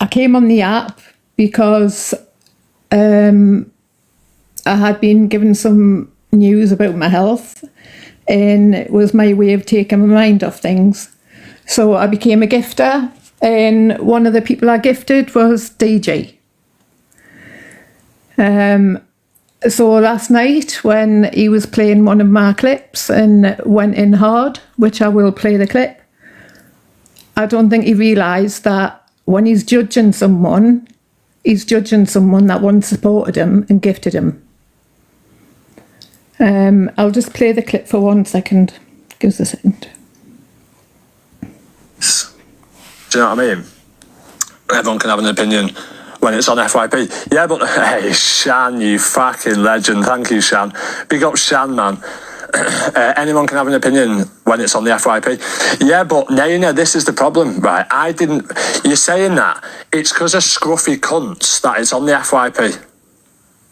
I came on the app because I had been given some news about my health, and it was my way of taking my mind off things. So I became a gifter, and one of the people I gifted was DJ. So last night when he was playing one of my clips and went in hard, which I will play the clip, I don't think he realised that when he's judging someone that once supported him and gifted him. I'll just play the clip for 1 second. Give us a second. Do you know what I mean? Everyone can have an opinion when it's on FYP. Yeah, but hey, Shan, you fucking legend. Thank you, Shan. Big up Shan, man. Anyone can have an opinion when it's on the FYP. Yeah, but Naina, this is the problem, right? You're saying that it's because of scruffy cunts that it's on the FYP.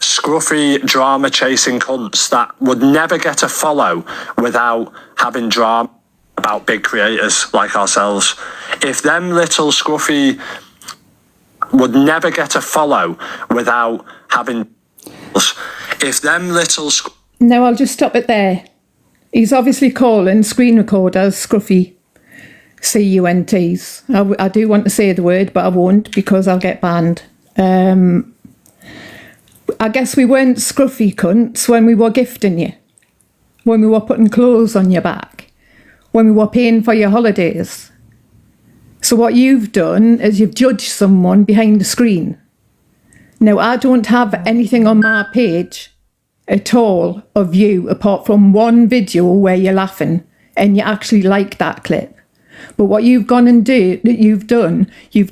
Scruffy, drama-chasing cunts that would never get a follow without having drama about big creators like ourselves. If them little scruffy would never get a follow without having... If them little... No, I'll just stop it there. He's obviously calling screen recorders scruffy C-U-N-Ts. I do want to say the word, but I won't because I'll get banned. I guess we weren't scruffy cunts when we were gifting you, when we were putting clothes on your back, when we were paying for your holidays. So what you've done is you've judged someone behind the screen. Now, I don't have anything on my page at all of you apart from one video where you're laughing and you actually like that clip. But what you've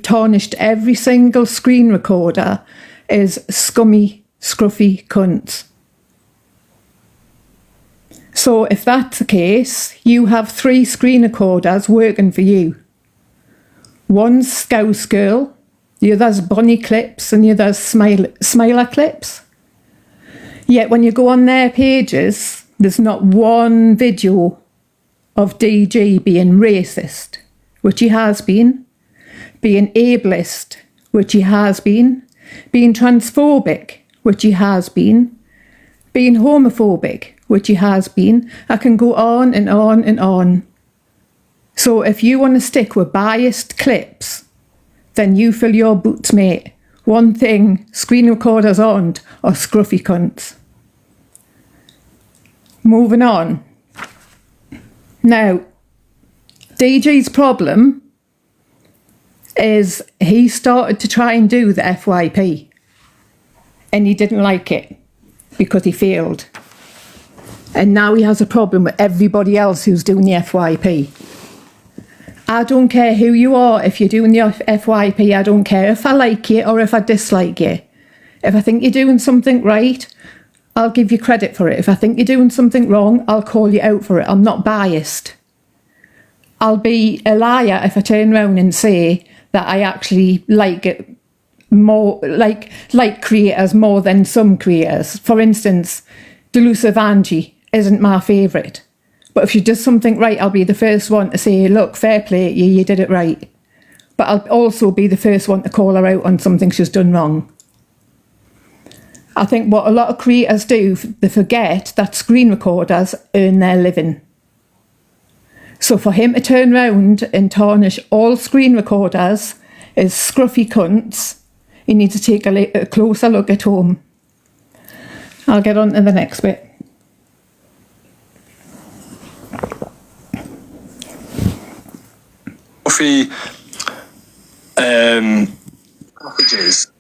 tarnished every single screen recorder as scummy, scruffy cunts. So if that's the case, you have 3 screen recorders working for you. One's Scouse Girl, the other's Bonnie Clips, and the other's Smiler Clips. Yet when you go on their pages, there's not one video of DG being racist, which he has been, being ableist, which he has been, being transphobic, which he has been, being homophobic, which he has been. I can go on and on and on. So if you want to stick with biased clips, then you fill your boots, mate. One thing screen recorders aren't are scruffy cunts. Moving on. Now, DJ's problem is he started to try and do the FYP and he didn't like it because he failed. And now he has a problem with everybody else who's doing the FYP. I don't care who you are if you're doing the FYP. I don't care if I like you or if I dislike you. If I think you're doing something right, I'll give you credit for it. If I think you're doing something wrong, I'll call you out for it. I'm not biased. I'll be a liar if I turn around and say that I actually like it more, like creators more than some creators. For instance, Delusive Angie isn't my favourite. But if she does something right, I'll be the first one to say, look, fair play to you, you did it right. But I'll also be the first one to call her out on something she's done wrong. I think what a lot of creators do, they forget that screen recorders earn their living. So for him to turn round and tarnish all screen recorders as scruffy cunts, he needs to take a closer look at home. I'll get on to the next bit. Scruffy messages.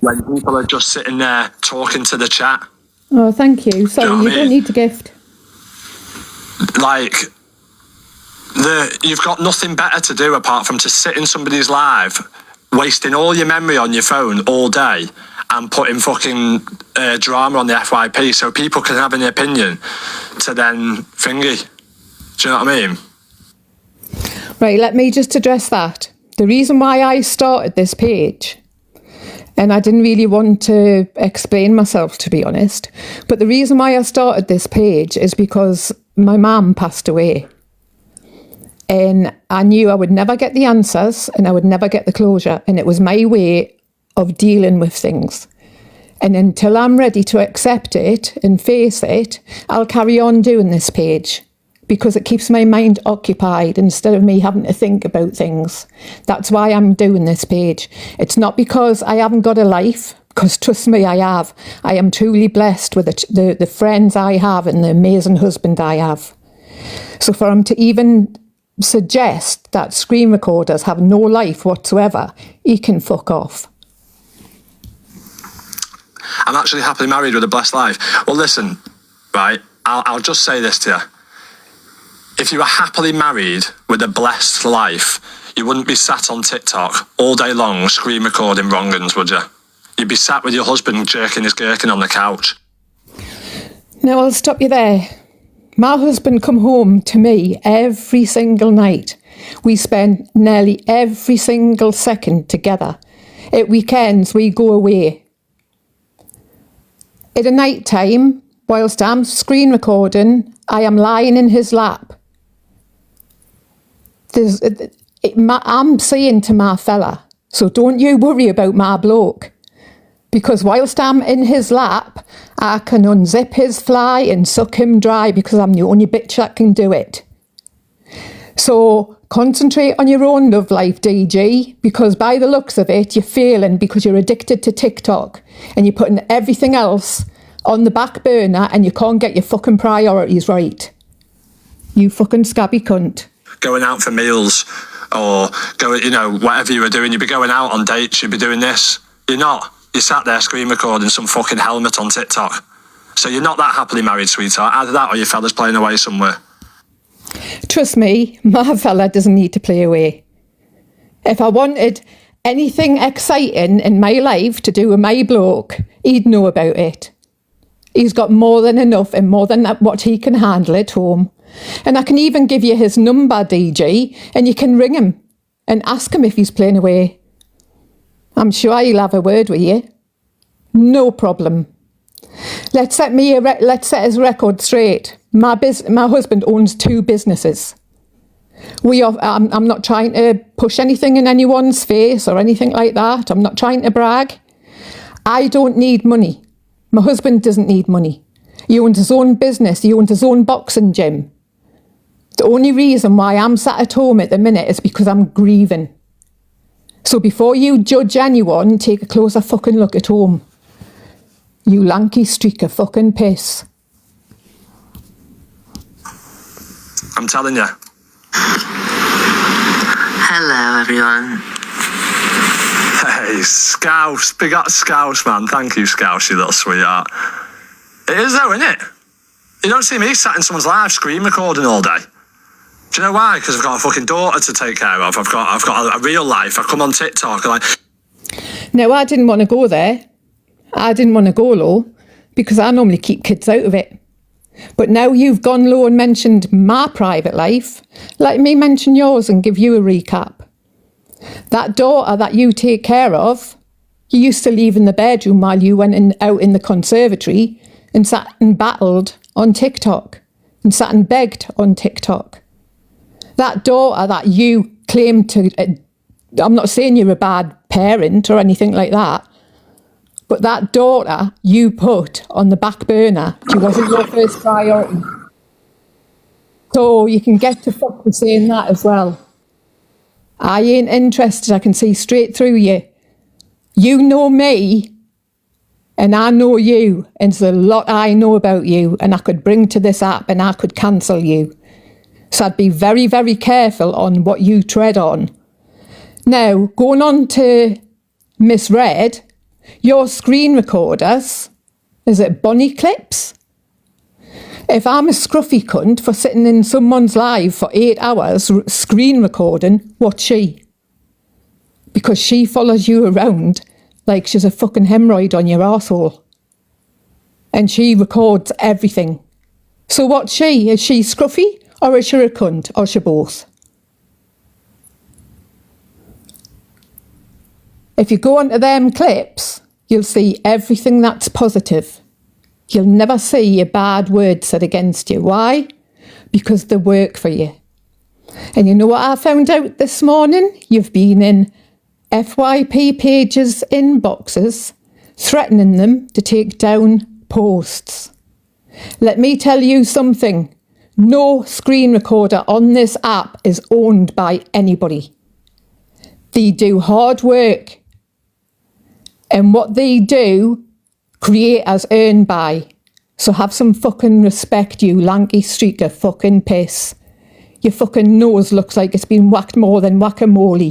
When people are just sitting there talking to the chat. Oh, thank you. Sorry, you don't need to gift. Like, you've got nothing better to do apart from to sit in somebody's live, wasting all your memory on your phone all day and putting fucking drama on the FYP so people can have an opinion to then thingy. Do you know what I mean? Right, let me just address that. The reason why I started this page, and I didn't really want to explain myself, to be honest, but the reason why I started this page is because my mum passed away. And I knew I would never get the answers and I would never get the closure. And it was my way of dealing with things. And until I'm ready to accept it and face it, I'll carry on doing this page because it keeps my mind occupied instead of me having to think about things. That's why I'm doing this page. It's not because I haven't got a life, because trust me, I have. I am truly blessed with the friends I have and the amazing husband I have. So for him to even suggest that screen recorders have no life whatsoever, he can fuck off. I'm actually happily married with a blessed life. Well, listen, right, I'll just say this to you. If you were happily married with a blessed life, you wouldn't be sat on TikTok all day long screen recording wrong-uns, would you? You'd be sat with your husband jerking his gherkin on the couch. Now, I'll stop you there. My husband come home to me every single night. We spend nearly every single second together. At weekends, we go away. At a night time, whilst I'm screen recording, I am lying in his lap. I'm saying to my fella, so don't you worry about my bloke. Because whilst I'm in his lap, I can unzip his fly and suck him dry because I'm the only bitch that can do it. So concentrate on your own love life, DG, because by the looks of it, you're failing because you're addicted to TikTok and you're putting everything else on the back burner and you can't get your fucking priorities right. You fucking scabby cunt. Going out for meals or whatever you were doing, you'd be going out on dates, you'd be doing this. You're not. You sat there screen recording some fucking helmet on TikTok. So you're not that happily married, sweetheart. Either that or your fella's playing away somewhere. Trust me, my fella doesn't need to play away. If I wanted anything exciting in my life to do with my bloke, he'd know about it. He's got more than enough and more than what he can handle at home. And I can even give you his number, DG, and you can ring him and ask him if he's playing away. I'm sure he'll have a word with you. No problem. Let's set his record straight. My husband owns 2 businesses. I'm not trying to push anything in anyone's face or anything like that. I'm not trying to brag. I don't need money. My husband doesn't need money. He owns his own business. He owns his own boxing gym. The only reason why I'm sat at home at the minute is because I'm grieving. So before you judge anyone, take a closer fucking look at home. You lanky streak of fucking piss. I'm telling you. Hello, everyone. Hey, Scouse. Big up Scouse, man. Thank you, Scouse, you little sweetheart. It is though, isn't it? You don't see me sat in someone's live screen recording all day. Do you know why? Because I've got a fucking daughter to take care of. I've got a real life. I come on TikTok and No, I didn't want to go there. I didn't want to go low because I normally keep kids out of it. But now you've gone low and mentioned my private life, let me mention yours and give you a recap. That daughter that you take care of, you used to leave in the bedroom while you went out in the conservatory and sat and battled on TikTok and sat and begged on TikTok. That daughter that you claim to, I'm not saying you're a bad parent or anything like that, but that daughter you put on the back burner, she wasn't your first priority. So you can get to fuck with saying that as well. I ain't interested, I can see straight through you. You know me, and I know you, and there's a lot I know about you, and I could bring to this app and I could cancel you. So I'd be very, very careful on what you tread on. Now, going on to Miss Red, your screen recorders, is it Bonnie Clips? If I'm a scruffy cunt for sitting in someone's live for 8 hours screen recording, what's she? Because she follows you around like she's a fucking hemorrhoid on your arsehole. And she records everything. So what's she? Is she scruffy? Or is she a cunt? Or is she both? If you go onto them clips, you'll see everything that's positive. You'll never see a bad word said against you. Why? Because they work for you. And you know what I found out this morning? You've been in FYP pages' inboxes threatening them to take down posts. Let me tell you something. No screen recorder on this app is owned by anybody. They do hard work. And what they do, creators earn by. So have some fucking respect, you lanky streak of fucking piss. Your fucking nose looks like it's been whacked more than whack-a-mole.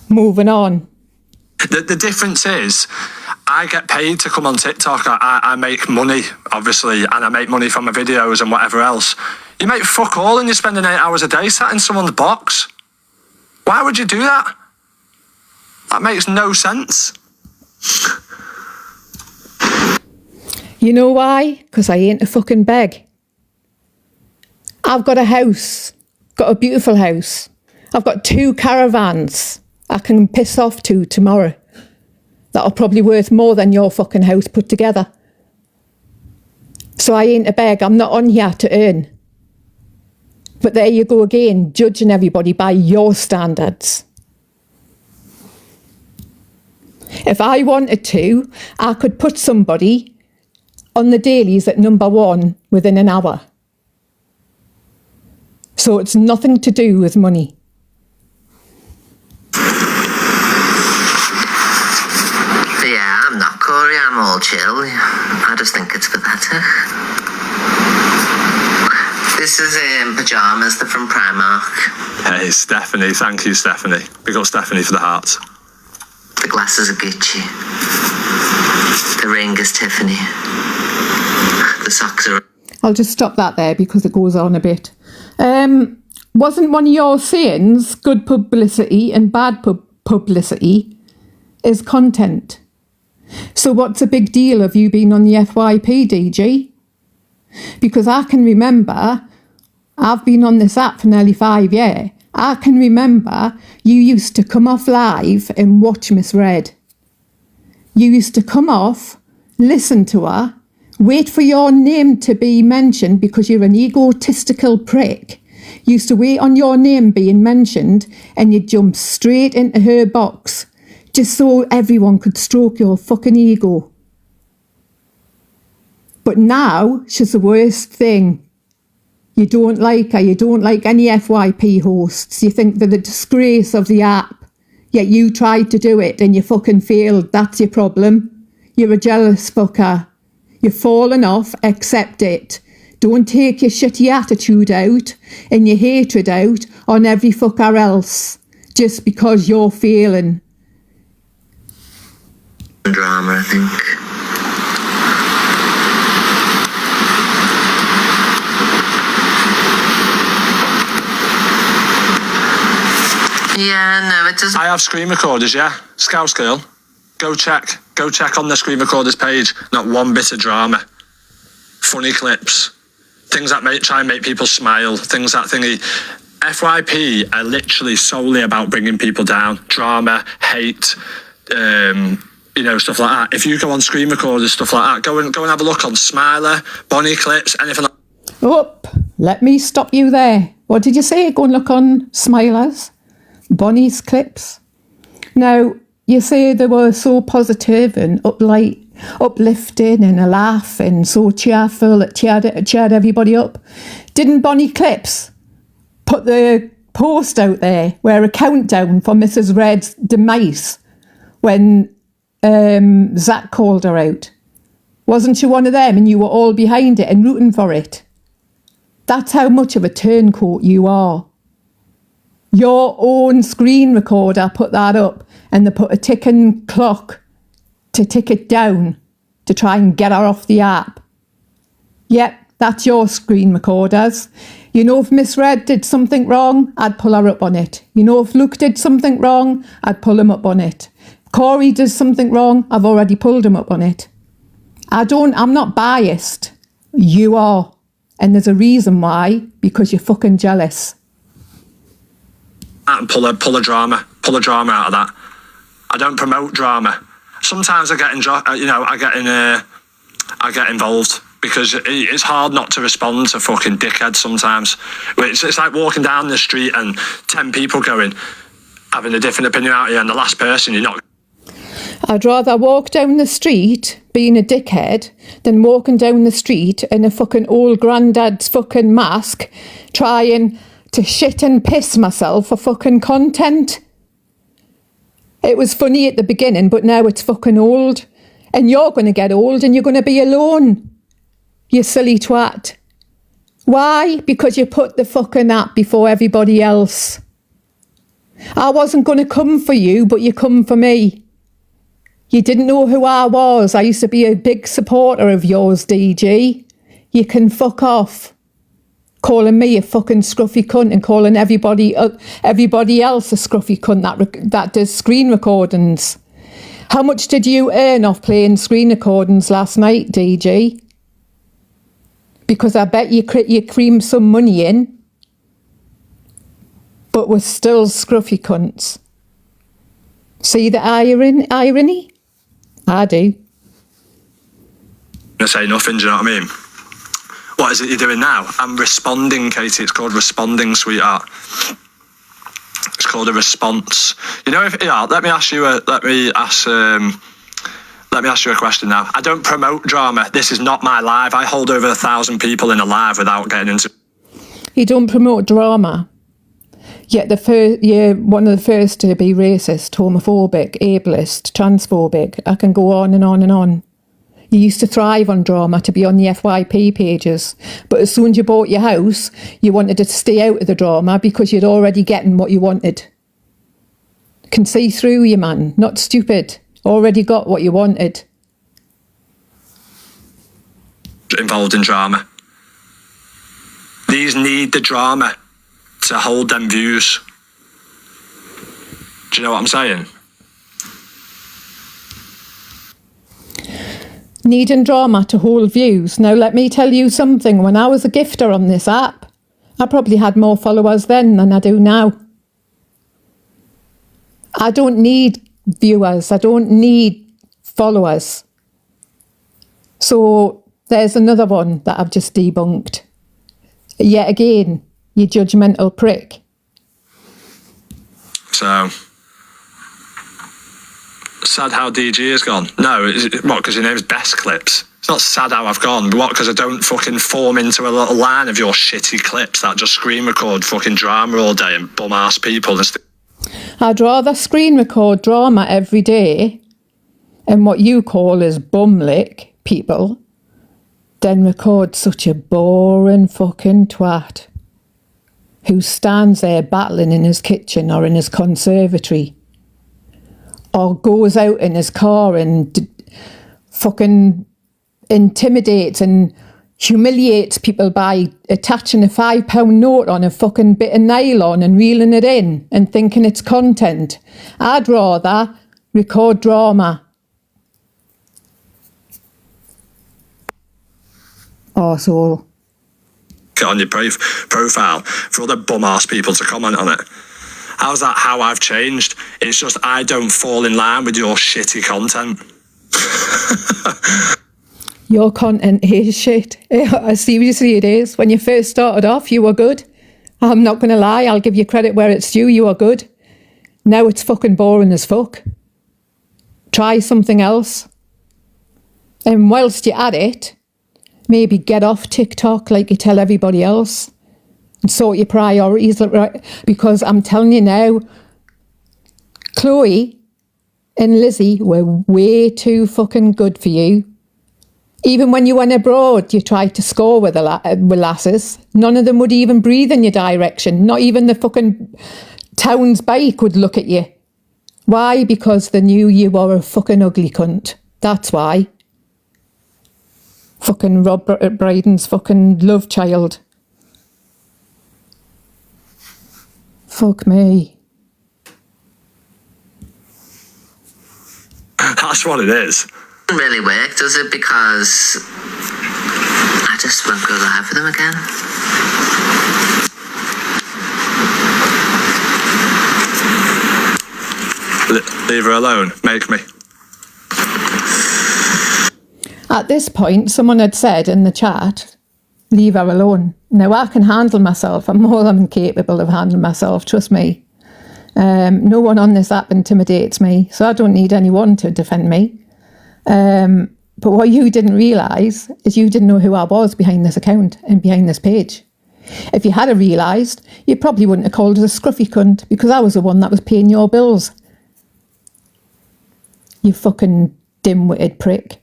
Moving on. The difference is, I get paid to come on TikTok. I make money, obviously, and I make money from my videos and whatever else. You make fuck all and you're spending 8 hours a day sat in someone's box. Why would you do that? That makes no sense. You know why? Because I ain't a fucking beg. I've got a house. Got a beautiful house. I've got 2 caravans I can piss off to tomorrow. That'll probably worth more than your fucking house put together. So I ain't a beg. I'm not on here to earn. But there you go again, judging everybody by your standards. If I wanted to, I could put somebody on the dailies at number 1 within an hour. So it's nothing to do with money. Yeah, I'm not Corey, I'm all chill. I just think it's pathetic. This is pyjamas, they're from Primark. Hey, Stephanie. Thank you, Stephanie. Big up Stephanie for the hearts. The glasses are Gucci. The ring is Tiffany. The socks are... I'll just stop that there because it goes on a bit. Wasn't one of your sayings, good publicity and bad publicity is content? So what's a big deal of you being on the FYP, DG? Because I can remember, I've been on this app for nearly 5 years. I can remember you used to come off live and watch Miss Red. You used to come off, listen to her, wait for your name to be mentioned because you're an egotistical prick. You used to wait on your name being mentioned and you'd jump straight into her box just so everyone could stroke your fucking ego. But now she's the worst thing. You don't like her. You don't like any FYP hosts. You think they're the disgrace of the app. Yet you tried to do it and you fucking failed. That's your problem. You're a jealous fucker. You've fallen off. Accept it. Don't take your shitty attitude out and your hatred out on every fucker else just because you're failing. Drama, I think. Yeah, no, it doesn't... I have screen recorders, yeah? Scouse girl. Go check on the screen recorders page. Not one bit of drama. Funny clips. Things that try and make people smile. Things that thingy. FYP are literally solely about bringing people down. Drama, hate, stuff like that. If you go on screen recorders, stuff like that, go and have a look on Smiler, Bonnie clips, anything like that. Oh, let me stop you there. What did you say? Go and look on Smilers, Bonnie's clips. Now, you say they were so positive and uplifting and a laugh and so cheerful, it cheered everybody up. Didn't Bonnie Clips put the post out there where a countdown for Mrs. Red's demise when Zach called her out? Wasn't she one of them and you were all behind it and rooting for it? That's how much of a turncoat you are. Your own screen recorder put that up and they put a ticking clock to tick it down to try and get her off the app. Yep, that's your screen recorders. You know, if Miss Red did something wrong, I'd pull her up on it. You know, if Luke did something wrong, I'd pull him up on it. If Corey does something wrong, I've already pulled him up on it. I'm not biased. You are. And there's a reason why, because you're fucking jealous. And pull a drama out of that. I don't promote drama. Sometimes I get involved. because it's hard not to respond to fucking dickheads sometimes. It's like walking down the street and 10 people having a different opinion out of you, and the last person you're not. I'd rather walk down the street being a dickhead than walking down the street in a fucking old granddad's fucking mask trying to shit and piss myself for fucking content. It was funny at the beginning, but now it's fucking old. And you're going to get old and you're going to be alone. You silly twat. Why? Because you put the fucking app before everybody else. I wasn't going to come for you, but you come for me. You didn't know who I was. I used to be a big supporter of yours, DG. You can fuck off. Calling me a fucking scruffy cunt and calling everybody else a scruffy cunt that does screen recordings. How much did you earn off playing screen recordings last night, DG? Because I bet you creamed some money in, but we're still scruffy cunts. See the irony? I do. I say nothing, do you know what I mean? What is it you're doing now? I'm responding, Katie. It's called responding, sweetheart. It's called a response. You know, let me ask you a question now. I don't promote drama. This is not my live. I hold over 1,000 people in a live without getting into. You don't promote drama. Yet you're one of the first to be racist, homophobic, ableist, transphobic. I can go on and on and on. You used to thrive on drama, to be on the FYP pages. But as soon as you bought your house, you wanted to stay out of the drama because you'd already gotten what you wanted. Can see through you, man. Not stupid. Already got what you wanted. Involved in drama. These need the drama to hold them views. Do you know what I'm saying? Needing drama to hold views. Now let me tell you something. When I was a gifter on this app, I probably had more followers then than I do now. I don't need viewers. I don't need followers. So there's another one that I've just debunked. Yet again, you judgmental prick. So, sad how DG has gone. No, what, because your name's Best Clips? It's not sad how I've gone. What, because I don't fucking form into a little line of your shitty clips that just screen record fucking drama all day and bum ass people. I'd rather screen record drama every day and what you call as bum lick people than record such a boring fucking twat who stands there battling in his kitchen or in his conservatory or goes out in his car and fucking intimidates and humiliates people by attaching a £5 note on a fucking bit of nylon and reeling it in and thinking it's content. I'd rather record drama. Arsehole. Get on your profile for other bum ass people to comment on it. How's that how I've changed? It's just I don't fall in line with your shitty content. Your content is shit. Seriously, it is. When you first started off, you were good. I'm not going to lie. I'll give you credit where it's due. You are good. Now it's fucking boring as fuck. Try something else. And whilst you're at it, maybe get off TikTok like you tell everybody else and sort your priorities. Because I'm telling you now, Chloe and Lizzie were way too fucking good for you. Even when you went abroad, you tried to score with lasses. None of them would even breathe in your direction. Not even the fucking town's bike would look at you. Why? Because they knew you were a fucking ugly cunt. That's why. Fucking Rob Brydon's fucking love child. Fuck me. That's what it is. Doesn't really work, does it? Because I just won't go live with them again. Leave her alone. Make me. At this point, someone had said in the chat, leave her alone. Now, I can handle myself. I'm more than capable of handling myself, trust me. No one on this app intimidates me, so I don't need anyone to defend me. But what you didn't realise is you didn't know who I was behind this account and behind this page. If you had realised, you probably wouldn't have called us a scruffy cunt, because I was the one that was paying your bills. You fucking dim-witted prick.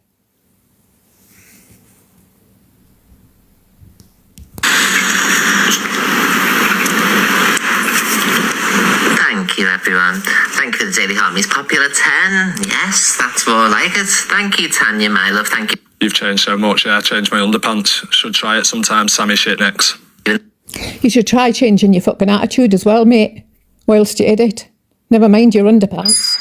Thank you, everyone. Thank you for the Daily Harmony's popular 10. Yes, that's more like it. Thank you, Tanya, my love. Thank you. You've changed so much. Yeah, I changed my underpants. Should try it sometime. Sammy Shitnicks. You should try changing your fucking attitude as well, mate, whilst you edit. Never mind your underpants.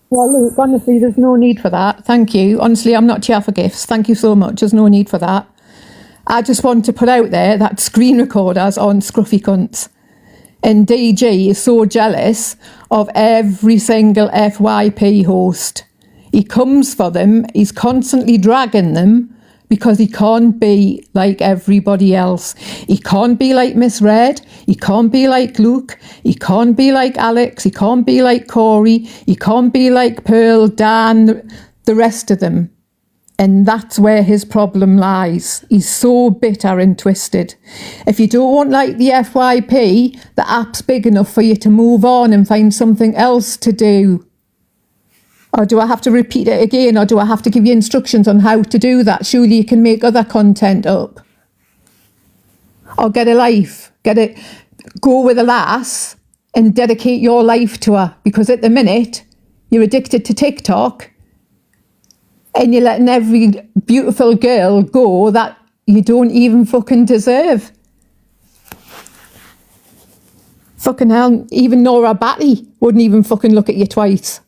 Well, Luke, honestly, there's no need for that. Thank you. Honestly, I'm not here for gifts. Thank you so much. There's no need for that. I just want to put out there that screen recorders on scruffy cunts. And DG is so jealous of every single FYP host. He comes for them. He's constantly dragging them because he can't be like everybody else. He can't be like Miss Red. He can't be like Luke. He can't be like Alex. He can't be like Corey. He can't be like Pearl, Dan, the rest of them. And that's where his problem lies. He's so bitter and twisted. If you don't like the FYP, the app's big enough for you to move on and find something else to do. Or do I have to repeat it again? Or do I have to give you instructions on how to do that? Surely you can make other content up. Or get a life. Go with a lass and dedicate your life to her. Because at the minute, you're addicted to TikTok and you're letting every beautiful girl go that you don't even fucking deserve. Fucking hell, even Nora Batty wouldn't even fucking look at you twice.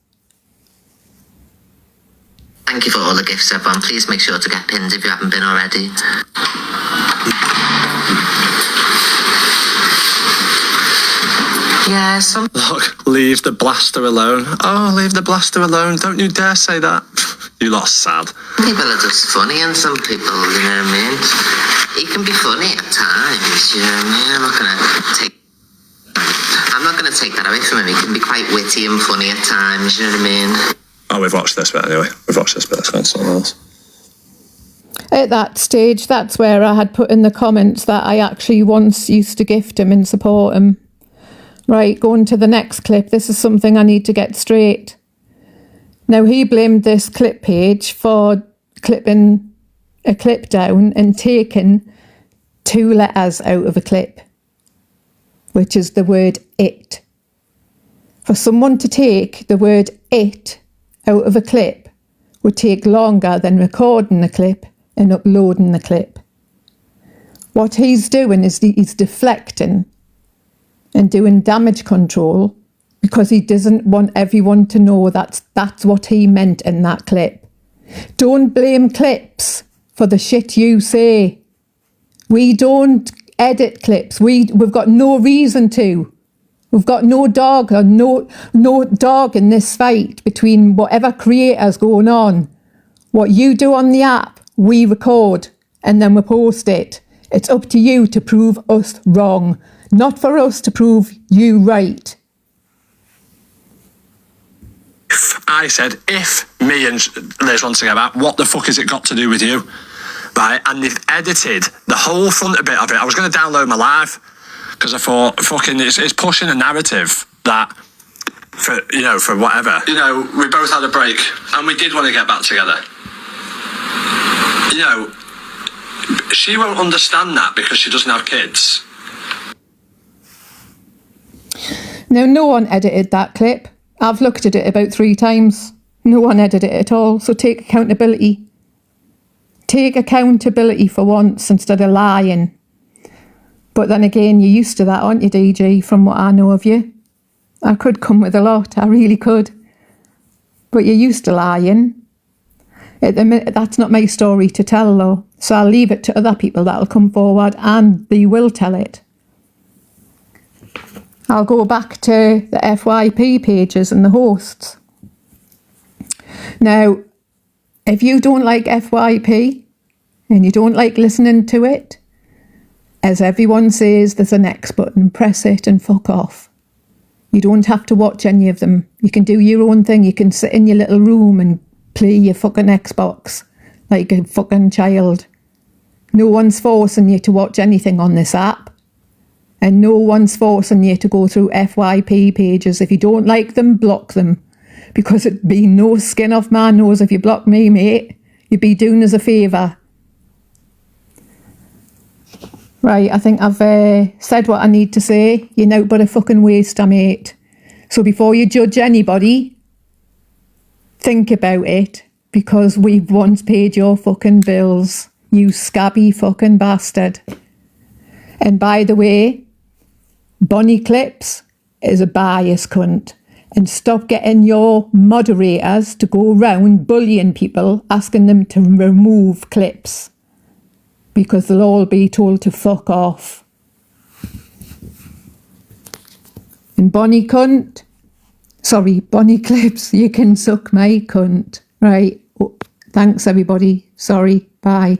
Thank you for all the gifts, everyone. Please make sure to get pinned if you haven't been already. Yeah, Look, leave the blaster alone. Oh, leave the blaster alone. Don't you dare say that. You lot sad. people are just funny, and some people, you know what I mean? He can be funny at times, you know what I mean? I'm not gonna take that away from him. He can be quite witty and funny at times, you know what I mean? Oh, we've watched this bit anyway. We've watched this bit. That's something else. At that stage, that's where I had put in the comments that I actually once used to gift him and support him. Right, going to the next clip. This is something I need to get straight. Now, he blamed this clip page for clipping a clip down and taking 2 letters out of a clip, which is the word it. For someone to take the word it out of a clip would take longer than recording the clip and uploading the clip. What he's doing is he's deflecting and doing damage control because he doesn't want everyone to know that's what he meant in that clip. Don't blame clips for the shit you say. We don't edit clips. We've got no reason to. We've got no dog or no dog in this fight between whatever creator's going on. What you do on the app, we record and then we post it. It's up to you to prove us wrong, not for us to prove you right. I said, if me and Liz want to get back, what the fuck has it got to do with you? Right, and they've edited the whole front bit of it. I was going to download my live because I thought, fucking, it's pushing a narrative that, for whatever. We both had a break and we did want to get back together. She won't understand that because she doesn't have kids. Now, no one edited that clip. I've looked at it about 3 times. No one edited it at all. So take accountability. Take accountability for once instead of lying. But then again, you're used to that, aren't you, DG, from what I know of you? I could come with a lot. I really could. But you're used to lying. At the minute, that's not my story to tell, though. So I'll leave it to other people that'll come forward and they will tell it. I'll go back to the FYP pages and the hosts. Now, if you don't like FYP and you don't like listening to it, as everyone says, there's a next button. Press it and fuck off. You don't have to watch any of them. You can do your own thing. You can sit in your little room and play your fucking Xbox like a fucking child. No one's forcing you to watch anything on this app. And no one's forcing you to go through FYP pages. If you don't like them, block them. Because it'd be no skin off my nose if you block me, mate. You'd be doing us a favour. Right, I think I've said what I need to say. You're now but a fucking waster, mate. So before you judge anybody, think about it. Because we've once paid your fucking bills. You scabby fucking bastard. And by the way, Bonnie Clips is a bias cunt. And stop getting your moderators to go around bullying people, asking them to remove clips. Because they'll all be told to fuck off. And Bonnie Clips, you can suck my cunt. Right, thanks everybody. Sorry, bye.